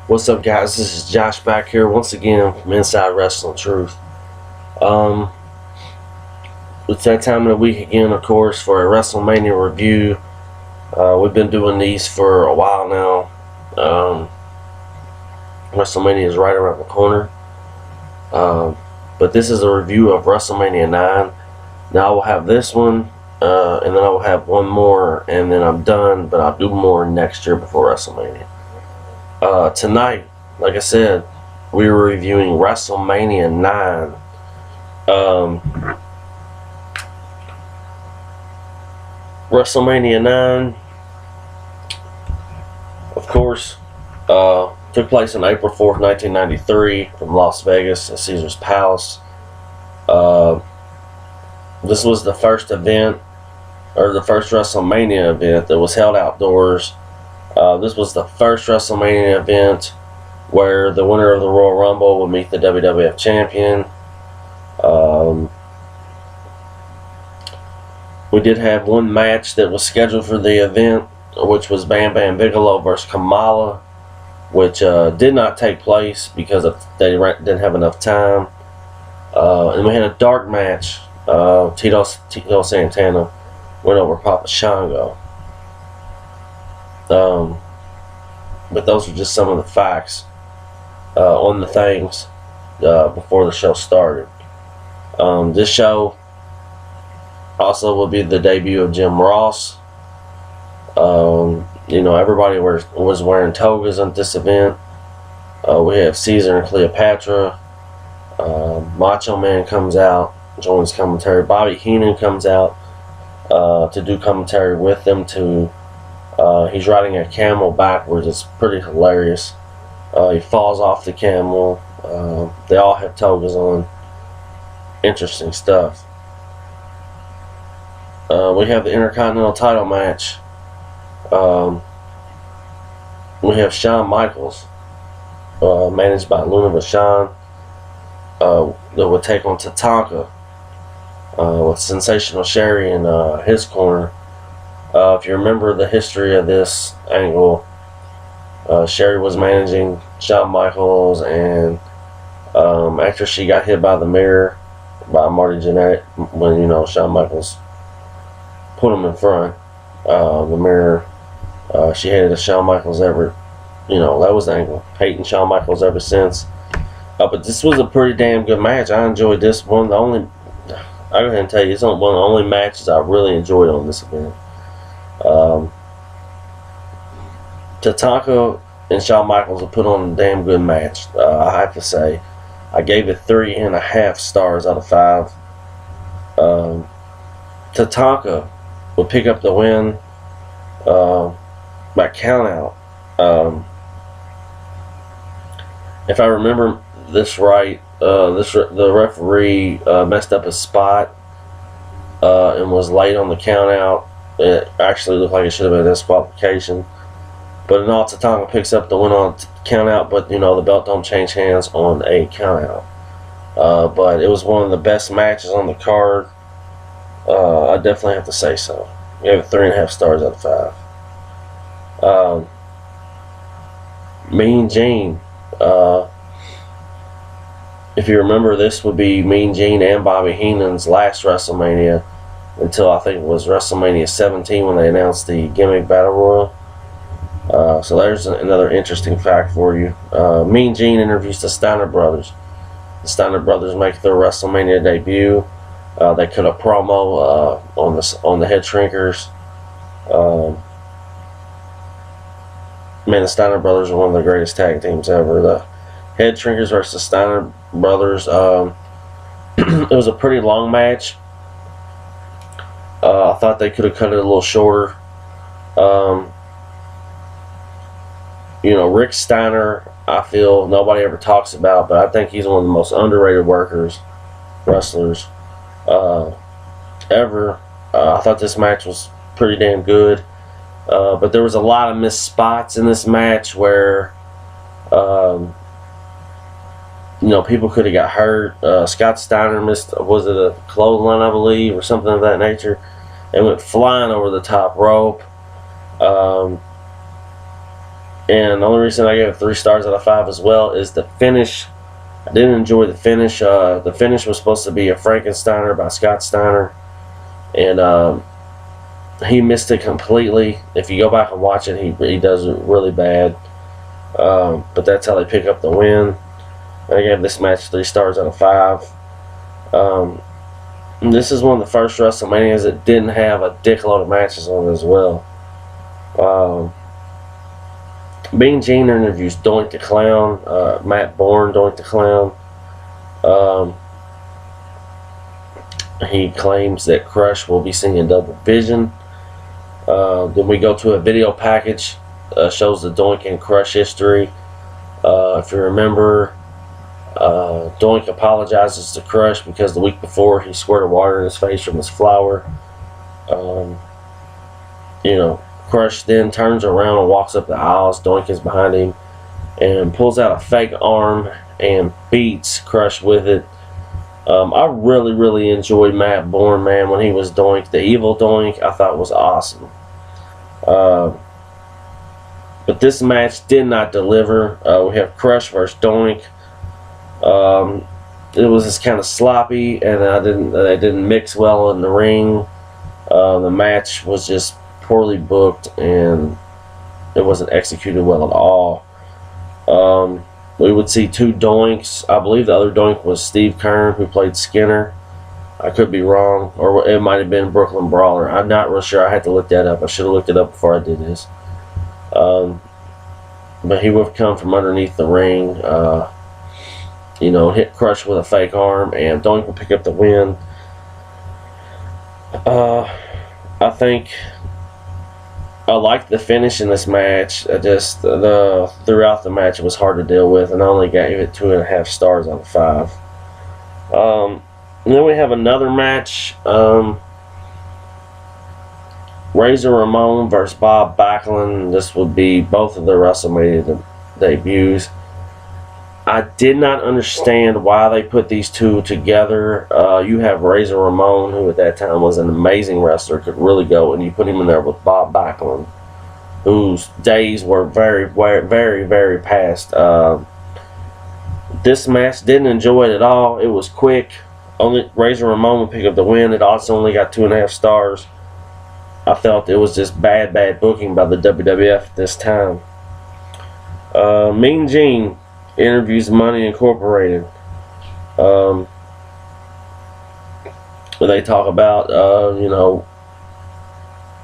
What's up, guys? This is Josh back here once again from Inside Wrestling Truth. It's that time of the week again, of course, for a WrestleMania review. We've been doing these for a while now. WrestleMania is right around the corner. But this is a review of WrestleMania 9. Now I will have this one, and then I will have one more, and then I'm done, but I'll do more next year before WrestleMania. Tonight, like I said, we were reviewing WrestleMania 9. WrestleMania 9, of course, took place on April 4th, 1993 from Las Vegas at Caesar's Palace. This was the first event, or the first WrestleMania event that was held outdoors. This was the first WrestleMania event where the winner of the Royal Rumble would meet the WWF Champion. We did have one match that was scheduled for the event, which was Bam Bam Bigelow versus Kamala, which did not take place because they didn't have enough time. And we had a dark match. Tito Santana went over Papa Shango. But those are just some of the facts on the things before the show started. This show also will be the debut of Jim Ross. Everybody was wearing togas at this event. We have Caesar and Cleopatra. Macho Man comes out, joins commentary. Bobby Heenan comes out to do commentary with them too. He's riding a camel backwards. It's pretty hilarious. He falls off the camel. They all have togas on. Interesting stuff. We have the Intercontinental title match. We have Shawn Michaels, managed by Luna Vachon, that would take on Tatanka with Sensational Sherry in his corner. If you remember the history of this angle, Sherry was managing Shawn Michaels, and after she got hit by the mirror by Marty Jannetty, when Shawn Michaels put him in front, the mirror, she hated Shawn Michaels ever. That was the angle. Hating Shawn Michaels ever since. But this was a pretty damn good match. I enjoyed this one. I go ahead and tell you, it's one of the only matches I really enjoyed on this event. Tatanka and Shawn Michaels have put on a damn good match. I have to say, I gave it 3.5 stars out of 5. Tatanka would pick up the win by countout. If I remember this right, the referee messed up his spot and was late on the countout. It actually looked like it should have been a disqualification. But in all, Tatanka picks up the win on countout, but the belt don't change hands on a countout. But it was one of the best matches on the card. I definitely have to say so. I gave it 3.5 stars out of 5. Mean Gene. If you remember, this would be Mean Gene and Bobby Heenan's last WrestleMania until I think it was WrestleMania 17 when they announced the gimmick Battle Royal. So there's another interesting fact for you. Mean Gene interviews the Steiner Brothers. The Steiner Brothers make their WrestleMania debut. They cut a promo on the Head Shrinkers. The Steiner Brothers are one of the greatest tag teams ever. The Head Shrinkers versus Steiner Brothers. It was a pretty long match. I thought they could have cut it a little shorter. Rick Steiner, I feel nobody ever talks about, but I think he's one of the most underrated wrestlers ever. I thought this match was pretty damn good. But there was a lot of missed spots in this match where people could have got hurt. Scott Steiner missed, was it a clothesline, I believe, or something of that nature, and went flying over the top rope. And the only reason I gave it 3 stars out of 5 as well is the finish. I didn't enjoy the finish. The finish was supposed to be a Frankensteiner by Scott Steiner, and he missed it completely. If you go back and watch it, he does it really bad. But that's how they pick up the win. I gave this match 3 stars out of 5. This is one of the first WrestleManias that didn't have a dickload of matches on it as well. Mean Gene interviews Doink the Clown, Matt Bourne, Doink the Clown. He claims that Crush will be singing Double Vision. Then we go to a video package, shows the Doink and Crush history. If you remember, Doink apologizes to Crush because the week before he squirted water in his face from his flower. Crush then turns around and walks up the aisles. Doink is behind him and pulls out a fake arm and beats Crush with it. I really enjoyed Matt Bourne, man, when he was Doink. The evil Doink, I thought was awesome. But this match did not deliver. We have Crush versus Doink. It was just kind of sloppy, and they didn't mix well in the ring. The match was just poorly booked, and it wasn't executed well at all. We would see 2 Doinks. I believe the other Doink was Steve Kern, who played Skinner. I could be wrong, or it might have been Brooklyn Brawler. I'm not real sure. I had to look that up. I should have looked it up before I did this. But he would have come from underneath the ring, hit Crush with a fake arm, and Doink would pick up the win. I think I liked the finish in this match. Throughout the match, it was hard to deal with, and I only gave it 2.5 stars out of 5. And then we have another match. Razor Ramon versus Bob Backlund. This would be both of their WrestleMania debuts. I did not understand why they put these two together. You have Razor Ramon, who at that time was an amazing wrestler, could really go, and you put him in there with Bob Backlund, whose days were very past. This match, didn't enjoy it at all. It was quick. Only Razor Ramon would pick up the win. It also only got 2.5 stars. I felt it was just bad booking by the WWF at this time. Mean Gene interviews Money Incorporated. They talk about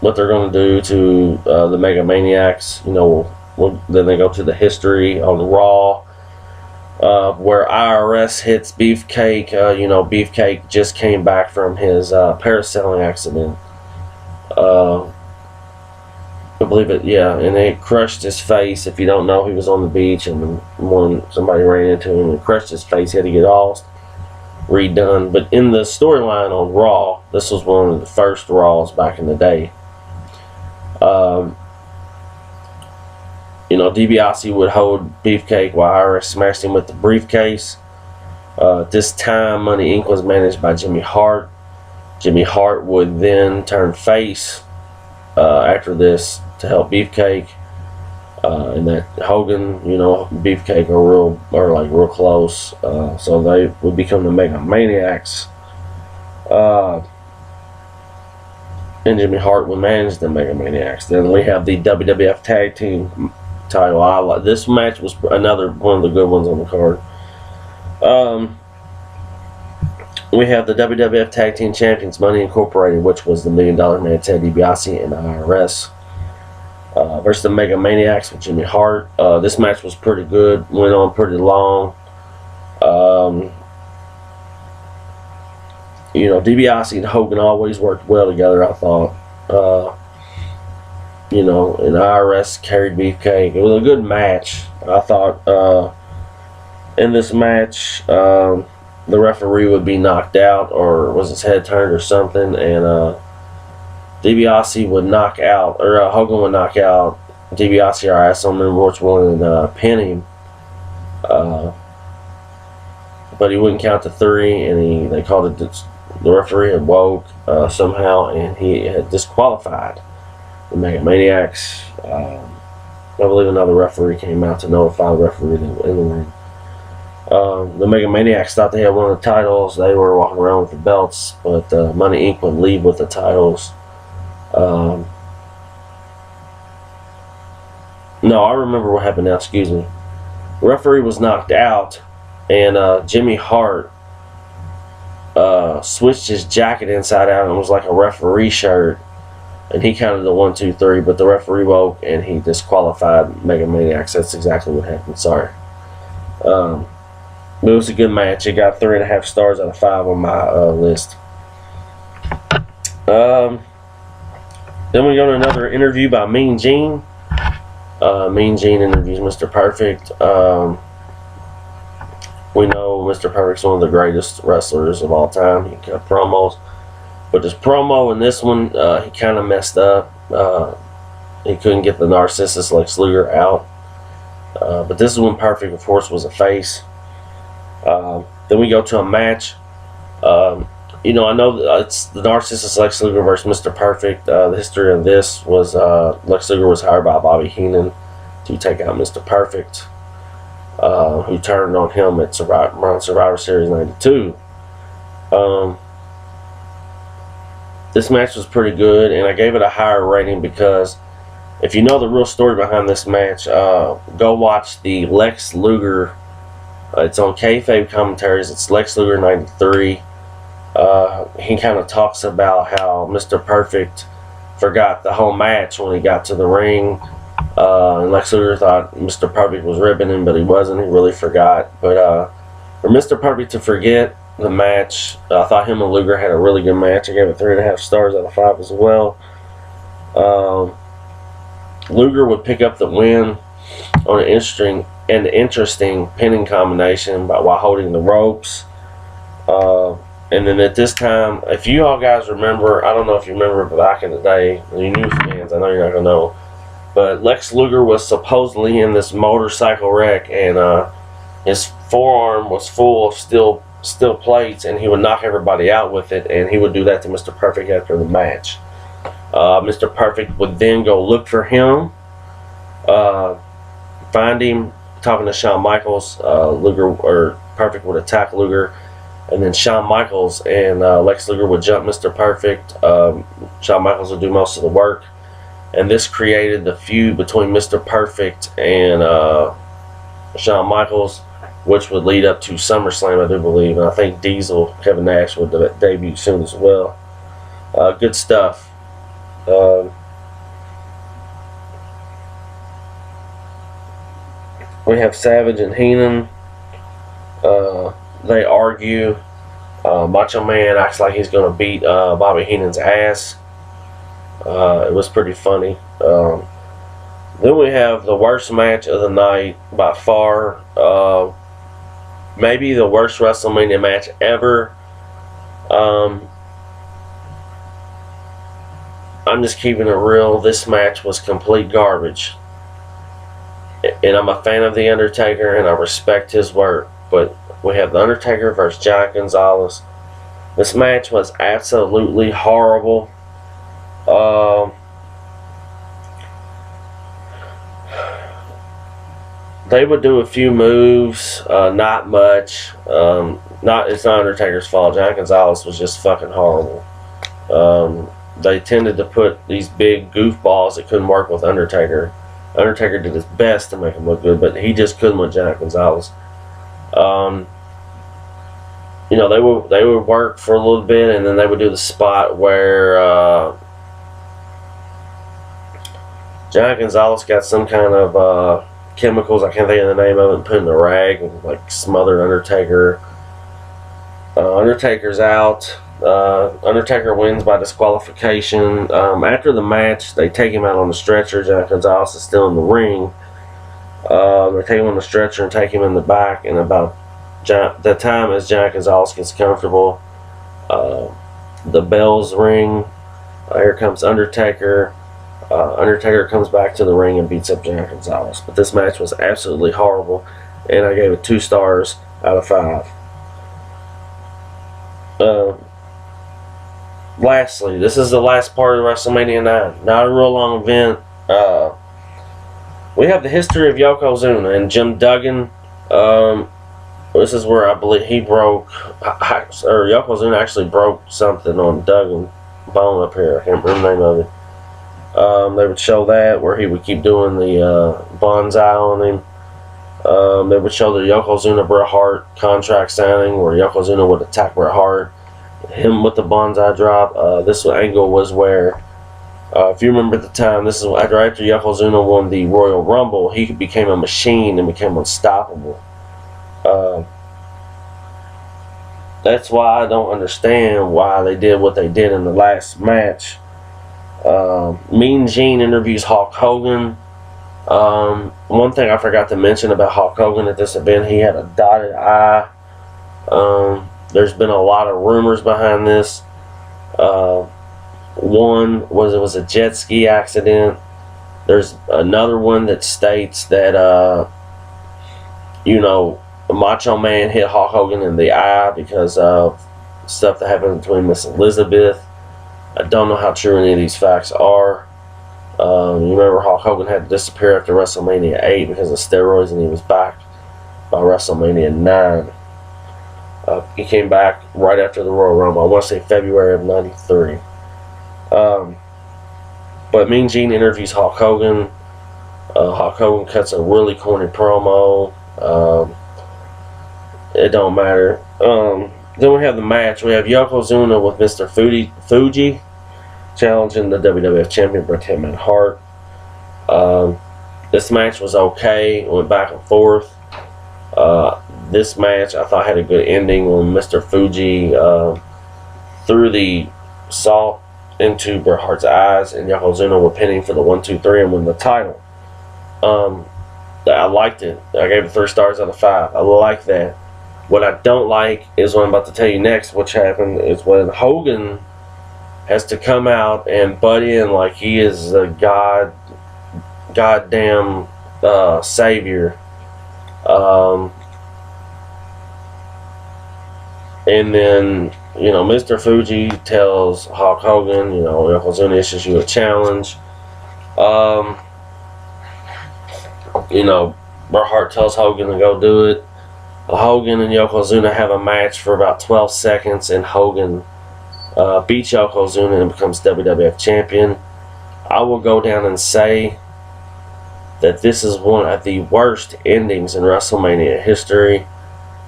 what they're going to do to the Mega Maniacs. Then they go to the history on Raw, where IRS hits Beefcake. Beefcake just came back from his parasailing accident. I believe it, yeah, and it crushed his face. If you don't know, he was on the beach, and when somebody ran into him and crushed his face, he had to get all redone. But in the storyline on Raw, this was one of the first Raws back in the day. DiBiase would hold Beefcake while IRS smashed him with the briefcase. At this time, Money Inc. was managed by Jimmy Hart. Jimmy Hart would then turn face after this to help Beefcake, and that Hogan, Beefcake are real close, so they would become the Mega Maniacs, and Jimmy Hart would manage the Mega Maniacs. Then we have the WWF Tag Team title. This match was another one of the good ones on the card. We have the WWF Tag Team Champions, Money Incorporated, which was the $1 Million Man, Ted DiBiase, and the IRS, versus the Mega Maniacs with Jimmy Hart. This match was pretty good, went on pretty long. DiBiase and Hogan always worked well together, I thought. And IRS carried Beefcake. It was a good match, I thought. In this match, the referee would be knocked out, or was his head turned or something, and DiBiase would knock out, or Hogan would knock out DiBiase, or I don't remember which one, and pin him. But he wouldn't count to 3, and they called it, the referee had woke somehow, and he had disqualified the Mega Maniacs. I believe another referee came out to notify the referee in the ring. The Mega Maniacs thought they had won the titles. They were walking around with the belts, but Money Inc. would leave with the titles. No, I remember what happened now. Excuse me. The referee was knocked out, and Jimmy Hart switched his jacket inside out, and it was like a referee shirt. And he counted the 1, 2, 3, but the referee woke and he disqualified Mega Maniacs. That's exactly what happened. Sorry. But it was a good match. It got 3.5 stars out of 5 on my list. Then we go to another interview by Mean Gene. Mean Gene interviews Mr. Perfect. We know Mr. Perfect's one of the greatest wrestlers of all time. He cut promos. But his promo in this one, he kind of messed up. He couldn't get the narcissist Lex Luger out. But this is when Perfect, of course, was a face. Then we go to a match. I know it's the narcissist Lex Luger versus Mr. Perfect. The history of this was Lex Luger was hired by Bobby Heenan to take out Mr. Perfect, who turned on him at Survivor Series 92. This match was pretty good, and I gave it a higher rating because if you know the real story behind this match, go watch the Lex Luger. It's on kayfabe commentaries. It's Lex Luger 93. He kind of talks about how Mr. Perfect forgot the whole match when he got to the ring. And Lex Luger thought Mr. Perfect was ribbing him, but he wasn't. He really forgot. But for Mr. Perfect to forget the match, I thought him and Luger had a really good match. I gave it 3.5 stars out of 5 as well. Luger would pick up the win on an interesting pinning combination while holding the ropes. And then at this time, if you all guys remember, I don't know if you remember back in the day, you new fans, I know you're not going to know, but Lex Luger was supposedly in this motorcycle wreck, and his forearm was full of steel plates, and he would knock everybody out with it, and he would do that to Mr. Perfect after the match. Mr. Perfect would then go look for him, find him, talking to Shawn Michaels. Perfect would attack Luger, and then Shawn Michaels and Lex Luger would jump Mr. Perfect. Shawn Michaels would do most of the work, and this created the feud between Mr. Perfect and Shawn Michaels, which would lead up to SummerSlam, I do believe. And I think Diesel, Kevin Nash, would debut soon as well. Good stuff. We have Savage and Heenan. They argue. Macho Man acts like he's going to beat Bobby Heenan's ass. It was pretty funny. Then we have the worst match of the night by far. Maybe the worst WrestleMania match ever. I'm just keeping it real. This match was complete garbage. And I'm a fan of The Undertaker, and I respect his work. But we have The Undertaker versus Giant Gonzalez. This match was absolutely horrible. They would do a few moves, not much. It's not Undertaker's fault. Giant Gonzalez was just fucking horrible. They tended to put these big goofballs that couldn't work with Undertaker. Undertaker did his best to make him look good, but he just couldn't with Giant Gonzalez. They would work for a little bit, and then they would do the spot where Giant Gonzalez got some kind of chemicals, I can't think of the name of it, and put in a rag and like smothered Undertaker. Undertaker's out. Undertaker wins by disqualification. After the match, they take him out on the stretcher. Giant Gonzalez is still in the ring. They take him on the stretcher and take him in the back, and about the time as Giant Gonzalez gets comfortable, the bells ring. Here comes Undertaker. Undertaker comes back to the ring and beats up Giant Gonzalez. But this match was absolutely horrible, and I gave it 2 stars out of 5. Lastly, this is the last part of WrestleMania 9. Not a real long event. we have the history of Yokozuna and Jim Duggan. This is where I believe he broke, or Yokozuna actually broke something on Duggan bone up here. I can't remember the name of it. They would show that where he would keep doing the bonsai on him. They would show the Yokozuna Bret Hart contract signing where Yokozuna would attack Bret Hart, him with the bonsai drop. This angle was where, if you remember at the time, this is after Yokozuna won the Royal Rumble, he became a machine and became unstoppable. That's why I don't understand why they did what they did in the last match. Mean Gene interviews Hulk Hogan. One thing I forgot to mention about Hulk Hogan at this event, he had a dotted eye. There's been a lot of rumors behind this. One was it was a jet ski accident. There's another one that states that Macho Man hit Hulk Hogan in the eye because of stuff that happened between Miss Elizabeth. I don't know how true any of these facts are. You remember Hulk Hogan had to disappear after WrestleMania 8 because of steroids, and he was back by WrestleMania 9. He came back right after the Royal Rumble. I want to say February of '93. But Mean Gene interviews Hulk Hogan. Hulk Hogan cuts a really corny promo. It don't matter. Then we have the match. We have Yokozuna with Mr. Fuji challenging the WWF champion Bret Hart. This match was okay. It went back and forth. This match I thought had a good ending when Mr. Fuji threw the salt into Bret Hart's eyes, and Yokozuna were pinning for the 1, 2, 3 and win the title. I liked it. I gave it 3 stars out of 5. I like that. What I don't like is what I'm about to tell you next, which happened is when Hogan has to come out and butt in like he is a goddamn savior. And then, Mr. Fuji tells Hulk Hogan, Yokozuna issues you a challenge. Bret Hart tells Hogan to go do it. Hogan and Yokozuna have a match for about 12 seconds, and Hogan beats Yokozuna and becomes WWF champion. I will go down and say that this is one of the worst endings in WrestleMania history.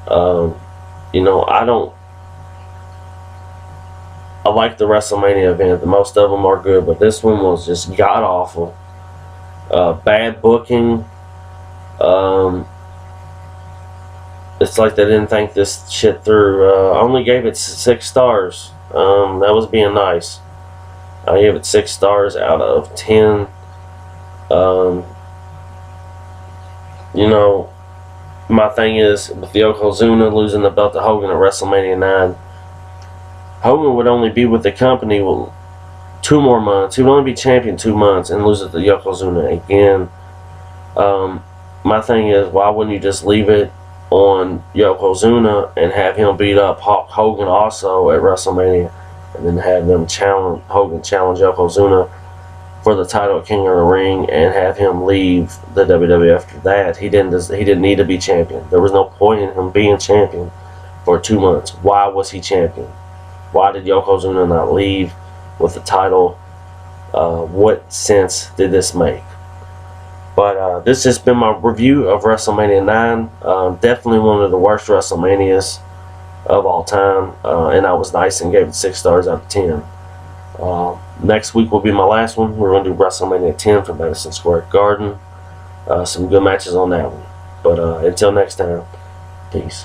I like the WrestleMania event. Most of them are good, but this one was just god awful. Bad booking. It's like they didn't think this shit through. I only gave it 6 stars. That was being nice. I gave it 6 stars out of 10. My thing is, with the Yokozuna losing the belt to Hogan at WrestleMania 9, Hogan would only be with the company 2 more months. He would only be champion 2 months and lose it to Yokozuna again. My thing is, why wouldn't you just leave it on Yokozuna and have him beat up Hulk Hogan also at WrestleMania, and then have them Hogan challenge Yokozuna for the title at King of the Ring, and have him leave the WWE after that? He didn't need to be champion. There was no point in him being champion for 2 months. Why was he champion? Why did Yokozuna not leave with the title? What sense did this make? But this has been my review of WrestleMania 9. Definitely one of the worst WrestleManias of all time. And I was nice and gave it 6 stars out of 10. Next week will be my last one. We're going to do WrestleMania 10 from Madison Square Garden. Some good matches on that one. But until next time, peace.